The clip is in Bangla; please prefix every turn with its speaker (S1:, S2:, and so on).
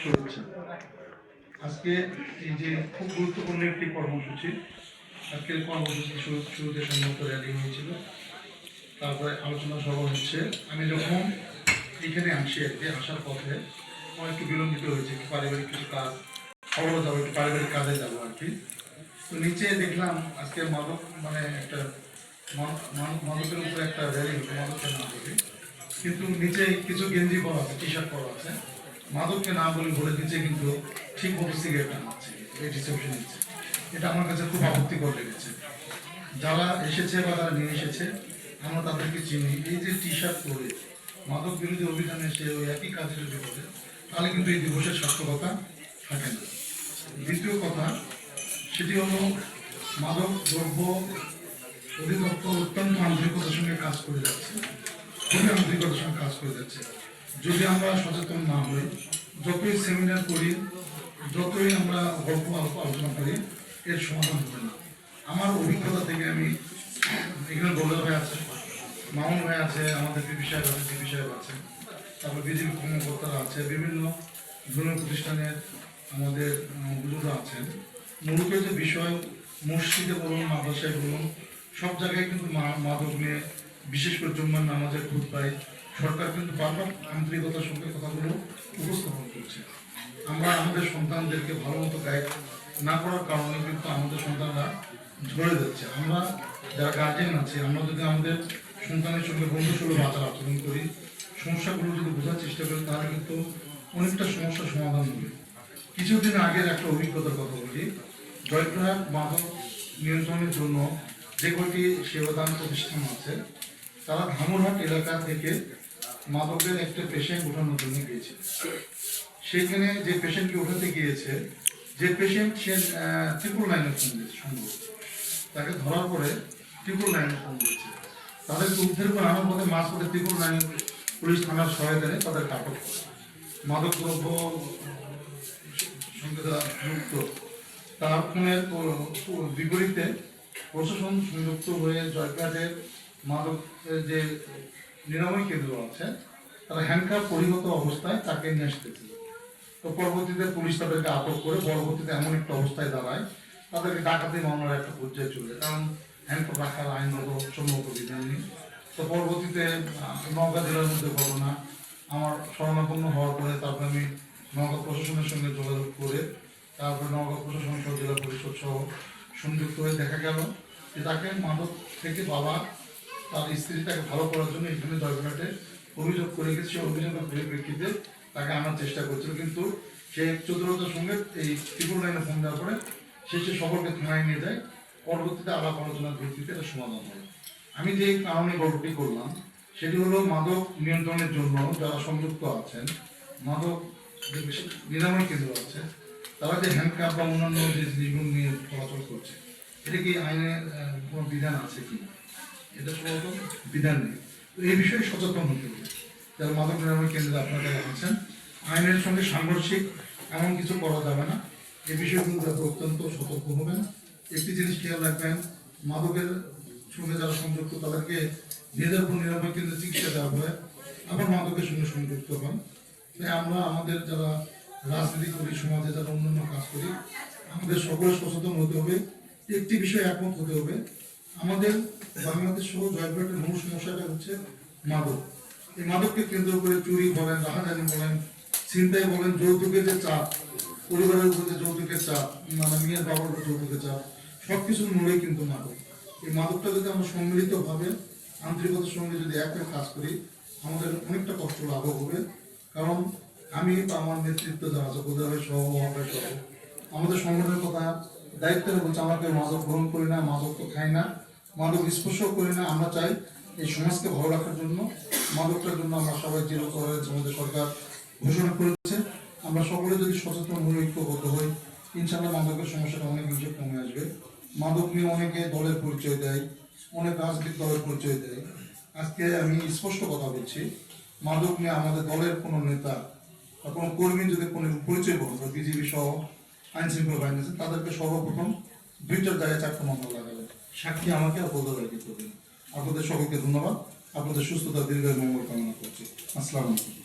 S1: শুভেচ্ছা। আজকে এই যে খুব গুরুত্বপূর্ণ একটি কর্মসূচি, আজকের কর্মসূচি শুরুতে সম্মত র্যালি হয়েছিল, তারপরে আলোচনা সভা হচ্ছে। আমি যখন এখানে আসি আসার পথে আমার একটু বিলম্বিত হয়েছে, একটু পারিবারিক কিছু কাজ খবরও যাবো, একটু পারিবারিক কাজে যাবো আর কি। তো নিচে দেখলাম আজকে মাদক মানে একটা মাদকের উপরে একটা র্যালি হতো, মাদকের না বলি, কিন্তু নিচে কিছু গেঞ্জি পরা আছে, টি শার্ট পরা আছে, মাদককে না বলে দিচ্ছে, কিন্তু ঠিক মতো সিগারেট টানাচ্ছে এই রিসেপশন নিচ্ছে। এটা আমার কাছে খুব আপত্তিকর লেগেছে। যারা এসেছে বা যারা নিয়ে এসেছে আমরা তাদেরকে চিনি। এই যে টি শার্ট পরে মাদক বিরোধী অভিযানে সে ওই একই কাজে যদি করে, তাহলে কিন্তু এই দিবসের সার্থকতা থাকে না। দ্বিতীয় কথা, সেটি হলো মাদক দ্রব্য অধিদপ্তর অত্যন্ত আন্তরিকতার সঙ্গে কাজ করে যাচ্ছে, খুবই আন্তরিকতার সঙ্গে কাজ করে যাচ্ছে। যদি আমরা সচেতন না হই, যতই সেমিনার করি, যতই আমরা গল্প আলোচনা করি, এর সমাধান হবে না। আমার অভিজ্ঞতা থেকে আমি এখানে গোলা ভাই আছে, মামুন ভাই আছে, আমাদের পিপি সাহেব আছে, পিপি সাহেব আছে, তারপর বিজেপি কর্মকর্তারা আছে, বিভিন্ন ধর্মীয় প্রতিষ্ঠানের আমাদের বুজুর্গরা আছেন। মূলত যে বিষয়, মসজিদে বলুন, মাদ্রাসায় বলুন, সব জায়গায় কিন্তু মাদক নিয়ে, বিশেষ করে জুম্মার নামাজের খুতবায় সরকার কিন্তু বারবার আন্তরিকতার সঙ্গে কথাগুলো উপস্থাপন করছে। আমরা আমাদের সন্তানদেরকে ভালো মতো গাইড না করার কারণে কিন্তু আমাদের সন্তানরা ঝরে যাচ্ছে। আমরা যারা গার্জেন আছি, আমরা যদি আমাদের সন্তানের সঙ্গে বন্ধুসুলভ আচরণ করি, সমস্যাগুলো যদি বোঝার চেষ্টা করি, তাহলে কিন্তু অনেকটা সমস্যার সমাধান হবে। কিছুদিন আগের একটা অভিজ্ঞতার কথা বলি। জয়পুরহাট মাদক নিয়ন্ত্রণের জন্য যে কটি সেবাদান প্রতিষ্ঠান আছে, তারা ধামুরহাট এলাকা থেকে মাদকের একটা পেশেন্ট উঠানোর জন্য গিয়েছে। সেখানে যে পেশেন্টকে উঠাতে গিয়েছে, যে পেশেন্ট সে 999 ফোন দিয়েছে, সম্ভব তাকে ধরার পরে 999 ফোন দিয়েছে। তাদেরকে উদ্ধার করে আনার পথে মাছ করে 999 পুলিশ থানার সহায়তায় তাদেরকে আটক করে। মাদক দ্রব্য সঙ্গে যুক্ত তার ফোনের বিপরীতে প্রশাসন সংযুক্ত হয়ে জয়পুরহাটের মাদকের যে নিরাময় কেন্দ্র আছে, তারা হ্যান্ডকাপ পরিণত অবস্থায় তাকে নিয়ে আসতেছিল। তো পরবর্তীতে পুলিশ তাদেরকে আটক করে, পরবর্তীতে এমন একটা অবস্থায় দাঁড়ায় তাদেরকে ডাকাতি মামলার একটা পর্যায়ে চলে, কারণ হ্যান্ডকাপ রাখার আইনগত সম্মত বিধান নেই। তো পরবর্তীতে নওগাঁ জেলার মধ্যে ঘটনা, আমার শরণাপন্ন হওয়ার পরে তারপরে আমি নওগাঁ প্রশাসনের সঙ্গে যোগাযোগ করে, তারপরে নওগাঁ প্রশাসন সহ জেলা পরিষদ সহ সংযুক্ত হয়ে দেখা গেল যে তাকে মাদক থেকে বাবা তার স্ত্রী তাকে ভালো করার জন্য এখানে জয়পুরহাটে অভিযোগ করে গেছে। অভিযোগের পরিপ্রেক্ষিতে তাকে আনার চেষ্টা করছিল, কিন্তু সে চতুরতার সঙ্গে এই 999 ফোন দেওয়ার পরে সে সকলকে থানায় নিয়ে যায়। পরবর্তীতে আলাপ আলোচনার ভিত্তিতে এটা সমাধান হয়। আমি যে কারণে গল্পটি করলাম সেটি হলো, মাদক নিয়ন্ত্রণের জন্য যারা সংযুক্ত আছেন, মাদক যে নিরাময় কেন্দ্র আছে, তারা যে হ্যান্ডকাপ বা অন্যান্য যে জিনিসগুলো নিয়ে চলাচল করছে, এটা কি আইনের কোনো বিধান আছে কি? এটা সম্ভবত বিধান নেই। তো এই বিষয়ে সচেতন হতে হবে। যারা মাদক নিরাময় কেন্দ্রে আপনারা আছেন, আইনের সঙ্গে সাংঘর্ষিক এমন কিছু করা যাবে না। এই বিষয়ে কিন্তু অত্যন্ত সতর্ক হবেন। একটি জিনিস খেয়াল রাখবেন, মাদকের সঙ্গে যারা সংযুক্ত তাদেরকে মেদিনীপুর নিরাময় কেন্দ্রে চিকিৎসা দেওয়া হয়, আবার মাদকের সঙ্গে সংযুক্ত হন। তাই আমরা আমাদের যারা রাজনীতি করি, সমাজে যারা অন্যান্য কাজ করি, আমাদের সকলে সচেতন হতে হবে। একটি বিষয়ে একমত হতে হবে, আমাদের বাংলাদেশ সহ জয়পুরহাটের মূল সমস্যাটা হচ্ছে মাদক। এই মাদককে কেন্দ্র করে চুরি বলেন, রাহাজানি বলেন, ছিনতাই বলেন, যৌতুকের যে চাপ, পরিবারের উপর যে যৌতুকের চাপ, মানে মেয়ের বাবার উপর যৌতুকের চাপ, সব কিছুর মূলেই কিন্তু মাদক। এই মাদকটা যদি আমরা সম্মিলিতভাবে আন্তরিকতার সঙ্গে যদি একটা কাজ করি, আমাদের অনেকটা কষ্ট লাঘব হবে। কারণ আমি বা আমার নেতৃত্ব যারা আছে, বোধহয় সহ আমাদের সংগঠনের কথা দায়িত্বের বলছে, আমাকে মাদক গ্রহণ করি না, মাদক তো খাই না, মাদক স্পর্শ করি না। আমরা চাই এই সমাজকে ভালো রাখার জন্য, মাদকটার জন্য আমরা সবাই জিরো টলারেন্স আমাদের সরকার ঘোষণা করেছে। আমরা সকলে যদি সচেতন হয়ে ঐক্যবদ্ধ হই, ইনশাআল্লাহ মাদকের সমস্যাটা অনেক বেশি কমে আসবে। মাদক নিয়ে অনেকে দলের পরিচয় দেয়, অনেক রাজনৈতিক দলের পরিচয় দেয়। আজকে আমি স্পষ্ট কথা বলছি, মাদক নিয়ে আমাদের দলের কোনো নেতা বা কোনো কর্মী যদি কোনো পরিচয় বহন করে, বিজেপি সহ আইন শৃঙ্খলা বাহিনী আছে, তাদেরকে সর্বপ্রথম 2টার জায়গায় 4টা মামলা লাগাবে। সাক্ষী আমাকে আর বদলাইতে করবেন। আপনাদের সকলকে ধন্যবাদ। আপনাদের সুস্থতা, দীর্ঘায়ু, মঙ্গল কামনা করছি। আসসালামু আলাইকুম।